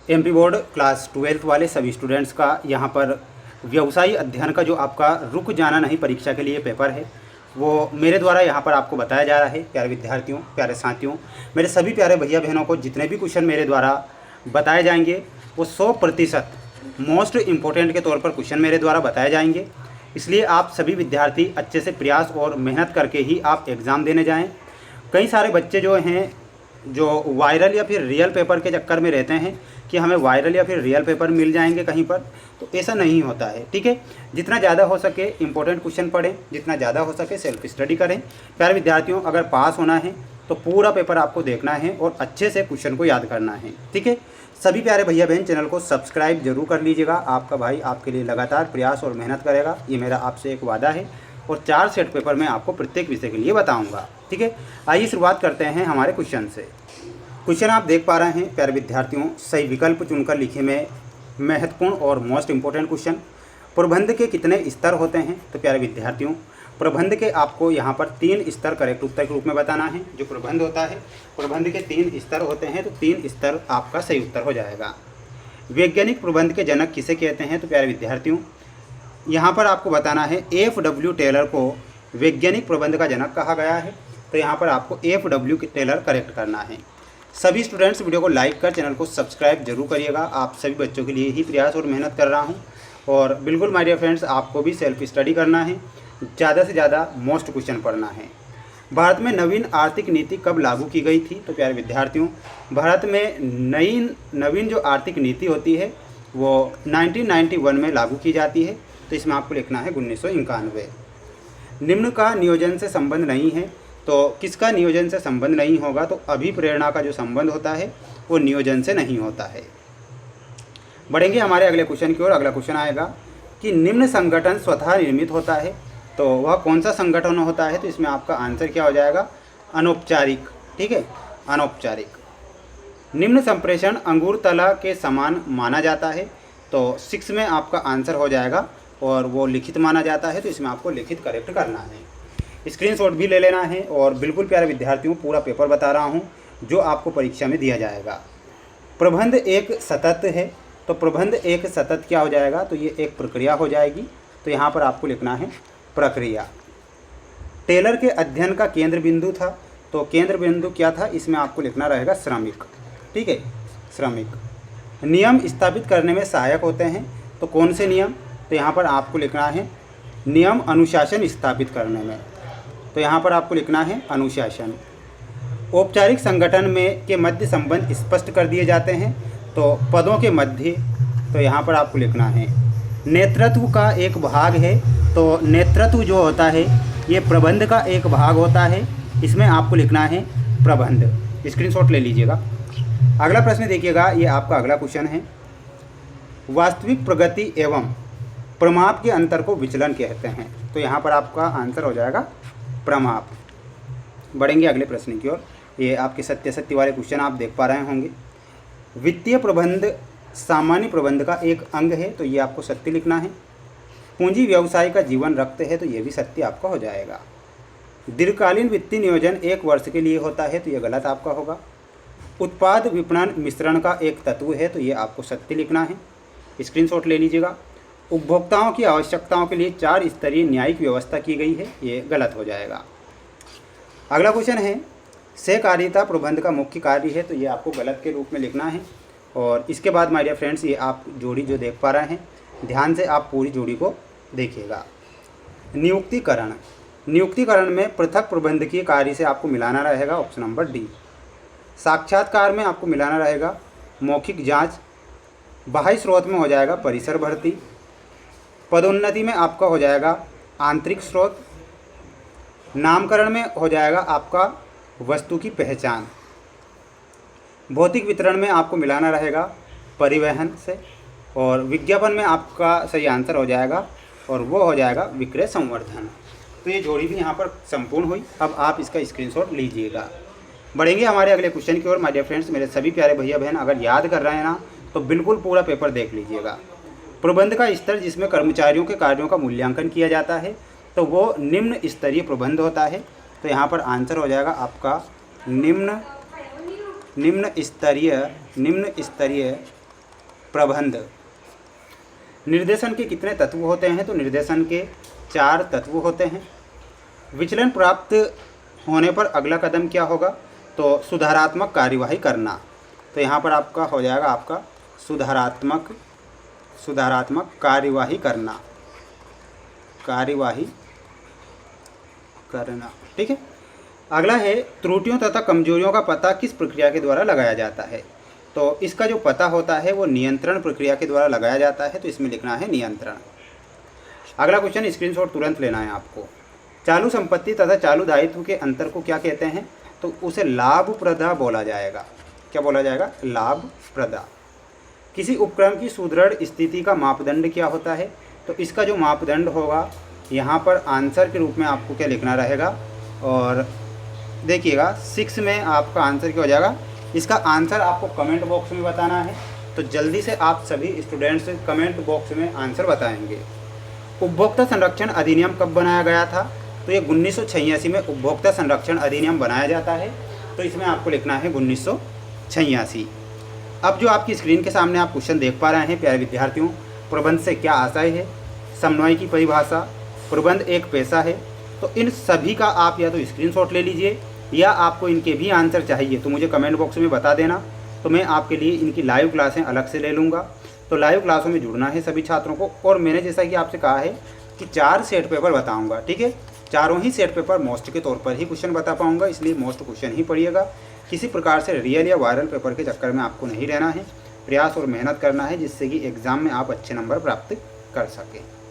MP board class 12th वाले सभी students का यहाँ पर व्यवसायी अध्ययन का जो आपका रुक जाना नहीं परीक्षा के लिए पेपर है वो मेरे द्वारा यहाँ पर आपको बताया जा रहा है। प्यारे विद्यार्थियों, प्यारे साथियों, मेरे सभी प्यारे भैया बहनों को जितने भी क्वेश्चन मेरे द्वारा बताए जाएंगे वो 100% मोस्ट इम्पोर्टेंट के तौर पर क्वेश्चन मेरे द्वारा बताए जाएंगे। इसलिए आप सभी विद्यार्थी अच्छे से प्रयास और मेहनत करके ही आप एग्ज़ाम देने जाएँ। कई सारे बच्चे जो हैं जो वायरल या फिर रियल पेपर के चक्कर में रहते हैं कि हमें वायरल या फिर रियल पेपर मिल जाएंगे कहीं पर, तो ऐसा नहीं होता है। ठीक है, जितना ज़्यादा हो सके इंपॉर्टेंट क्वेश्चन पढ़ें, जितना ज़्यादा हो सके सेल्फ स्टडी करें। प्यारे विद्यार्थियों, अगर पास होना है तो पूरा पेपर आपको देखना है और अच्छे से क्वेश्चन को याद करना है। ठीक है, सभी प्यारे भैया बहन चैनल को सब्सक्राइब जरूर कर लीजिएगा। आपका भाई आपके लिए लगातार प्रयास और मेहनत करेगा, ये मेरा आपसे एक वादा है। और 4 सेट पेपर मैं आपको प्रत्येक विषय के लिए बताऊंगा। ठीक है, आइए शुरुआत करते हैं हमारे क्वेश्चन से। क्वेश्चन आप देख पा रहे हैं प्यारे विद्यार्थियों, सही विकल्प चुनकर लिखे में महत्वपूर्ण और मोस्ट इम्पोर्टेंट क्वेश्चन। प्रबंध के कितने स्तर होते हैं? तो प्यारे विद्यार्थियों, प्रबंध के आपको यहाँ पर 3 स्तर करेक्ट उत्तर के रूप में बताना है। जो प्रबंध होता है, प्रबंध के 3 स्तर होते हैं, तो 3 स्तर आपका सही उत्तर हो जाएगा। वैज्ञानिक प्रबंध के जनक किसे कहते हैं? तो प्यारे विद्यार्थियों, यहाँ पर आपको बताना है FW टेलर को वैज्ञानिक प्रबंध का जनक कहा गया है। तो यहाँ पर आपको FW टेलर करेक्ट करना है। सभी स्टूडेंट्स वीडियो को लाइक कर चैनल को सब्सक्राइब जरूर करिएगा। आप सभी बच्चों के लिए ही प्रयास और मेहनत कर रहा हूँ। और बिल्कुल माय डियर फ्रेंड्स, आपको भी सेल्फ स्टडी करना है, ज़्यादा से ज़्यादा मोस्ट क्वेश्चन पढ़ना है। भारत में नवीन आर्थिक नीति कब लागू की गई थी? तो प्यारे विद्यार्थियों, भारत में नवीन जो आर्थिक नीति होती है वो 1991 में लागू की जाती है। तो इसमें आपको लिखना है 1991। निम्न का नियोजन से संबंध नहीं है, तो किसका नियोजन से संबंध नहीं होगा? तो अभिप्रेरणा का जो संबंध होता है वो नियोजन से नहीं होता है। बढ़ेंगे हमारे अगले क्वेश्चन की ओर। अगला क्वेश्चन आएगा कि निम्न संगठन स्वतः निर्मित होता है, तो वह कौन सा संगठन होता है? तो इसमें आपका आंसर क्या हो जाएगा? अनौपचारिक। ठीक है, अनौपचारिक। निम्न संप्रेषण अंगूर तला के समान माना जाता है, तो 6 में आपका आंसर हो जाएगा। और वो लिखित माना जाता है, तो इसमें आपको लिखित करेक्ट करना है। स्क्रीनशॉट भी ले लेना है। और बिल्कुल प्यारे विद्यार्थियों, पूरा पेपर बता रहा हूँ जो आपको परीक्षा में दिया जाएगा। प्रबंध एक सतत है, तो प्रबंध एक सतत क्या हो जाएगा? तो ये एक प्रक्रिया हो जाएगी। तो यहाँ पर आपको लिखना है प्रक्रिया। टेलर के अध्ययन का केंद्र बिंदु था, तो केंद्र बिंदु क्या था? इसमें आपको लिखना रहेगा श्रमिक। ठीक है, श्रमिक। नियम स्थापित करने में सहायक होते हैं, तो कौन से नियम? तो यहाँ पर आपको लिखना है नियम अनुशासन स्थापित करने में, तो यहाँ पर आपको लिखना है अनुशासन। औपचारिक संगठन में के मध्य संबंध स्पष्ट कर दिए जाते हैं, तो पदों के मध्य, तो यहाँ पर आपको लिखना है नेतृत्व का एक भाग है, तो नेतृत्व जो होता है ये प्रबंध का एक भाग होता है। इसमें आपको लिखना है प्रबंध। स्क्रीनशॉट ले लीजिएगा। अगला प्रश्न देखिएगा, ये आपका अगला क्वेश्चन है। वास्तविक प्रगति एवं प्रमाप के अंतर को विचलन कहते हैं, तो यहाँ पर आपका आंसर हो जाएगा प्रमाप। बढ़ेंगे अगले प्रश्न की ओर। ये आपके सत्य वाले क्वेश्चन आप देख पा रहे होंगे। वित्तीय प्रबंध सामान्य प्रबंध का एक अंग है, तो ये आपको सत्य लिखना है। पूंजी व्यवसाय का जीवन रखते हैं, तो ये भी सत्य आपका हो जाएगा। दीर्घकालीन वित्तीय नियोजन 1 वर्ष के लिए होता है, तो ये गलत आपका होगा। उत्पाद विपणन मिश्रण का एक तत्व है, तो ये आपको सत्य लिखना है। स्क्रीनशॉट ले लीजिएगा। उपभोक्ताओं की आवश्यकताओं के लिए 4 स्तरीय न्यायिक व्यवस्था की गई है, ये गलत हो जाएगा। अगला क्वेश्चन है, सहकारिता प्रबंध का मुख्य कार्य है, तो ये आपको गलत के रूप में लिखना है। और इसके बाद माय डियर फ्रेंड्स, ये आप जोड़ी जो देख पा रहे हैं, ध्यान से आप पूरी जोड़ी को देखिएगा। नियुक्तिकरण, नियुक्तिकरण में पृथक प्रबंधकीय कार्य से आपको मिलाना रहेगा ऑप्शन नंबर डी। साक्षात्कार में आपको मिलाना रहेगा मौखिक जांच। बाह्य स्रोत में हो जाएगा परिसर भर्ती। पदोन्नति में आपका हो जाएगा आंतरिक स्रोत। नामकरण में हो जाएगा आपका वस्तु की पहचान। भौतिक वितरण में आपको मिलाना रहेगा परिवहन से। और विज्ञापन में आपका सही आंसर हो जाएगा और वो हो जाएगा विक्रय संवर्धन। तो ये जोड़ी भी यहाँ पर संपूर्ण हुई। अब आप इसका स्क्रीनशॉट लीजिएगा। बढ़ेंगे हमारे अगले क्वेश्चन की ओर। माय डियर फ्रेंड्स, मेरे सभी प्यारे भैया बहन अगर याद कर रहे हैं ना, तो बिल्कुल पूरा पेपर देख लीजिएगा। प्रबंध का स्तर जिसमें कर्मचारियों के कार्यों का मूल्यांकन किया जाता है, तो वो निम्न स्तरीय प्रबंध होता है। तो यहाँ पर आंसर हो जाएगा आपका निम्न स्तरीय प्रबंध। निर्देशन के कितने तत्व होते हैं? तो निर्देशन के 4 तत्व होते हैं। विचलन प्राप्त होने पर अगला कदम क्या होगा? तो सुधारात्मक कार्यवाही करना। तो यहाँ पर आपका हो जाएगा आपका सुधारात्मक कार्यवाही करना, ठीक है। अगला है त्रुटियों तथा कमजोरियों का पता किस प्रक्रिया के द्वारा लगाया जाता है? तो इसका जो पता होता है वो नियंत्रण प्रक्रिया के द्वारा लगाया जाता है, तो इसमें लिखना है नियंत्रण। अगला क्वेश्चन स्क्रीनशॉट तुरंत लेना है आपको। चालू संपत्ति तथा चालू दायित्व के अंतर को क्या कहते हैं? तो उसे लाभप्रदा बोला जाएगा। क्या बोला जाएगा? लाभप्रदा। किसी उपक्रम की सुदृढ़ स्थिति का मापदंड क्या होता है? तो इसका जो मापदंड होगा यहाँ पर आंसर के रूप में आपको क्या लिखना रहेगा, और देखिएगा 6 में आपका आंसर क्या हो जाएगा। इसका आंसर आपको कमेंट बॉक्स में बताना है, तो जल्दी से आप सभी स्टूडेंट्स कमेंट बॉक्स में आंसर बताएंगे। उपभोक्ता संरक्षण अधिनियम कब बनाया गया था? तो ये 1986 में उपभोक्ता संरक्षण अधिनियम बनाया जाता है, तो इसमें आपको लिखना है 1986। अब जो आपकी स्क्रीन के सामने आप क्वेश्चन देख पा रहे हैं प्यारे विद्यार्थियों, प्रबंध से क्या आशय है, समन्वय की परिभाषा, प्रबंध एक पेशा है, तो इन सभी का आप या तो स्क्रीनशॉट ले लीजिए या आपको इनके भी आंसर चाहिए तो मुझे कमेंट बॉक्स में बता देना, तो मैं आपके लिए इनकी लाइव क्लासें अलग से ले लूँगा। तो लाइव क्लासों में जुड़ना है सभी छात्रों को, और मैंने जैसा कि आपसे कहा है कि 4 सेट पेपर बताऊँगा, ठीक है। चारों ही सेट पेपर मोस्ट के तौर पर ही क्वेश्चन बता पाऊँगा, इसलिए मोस्ट क्वेश्चन ही पढ़िएगा। किसी प्रकार से रियल या वायरल पेपर के चक्कर में आपको नहीं रहना है, प्रयास और मेहनत करना है जिससे कि एग्ज़ाम में आप अच्छे नंबर प्राप्त कर सकें।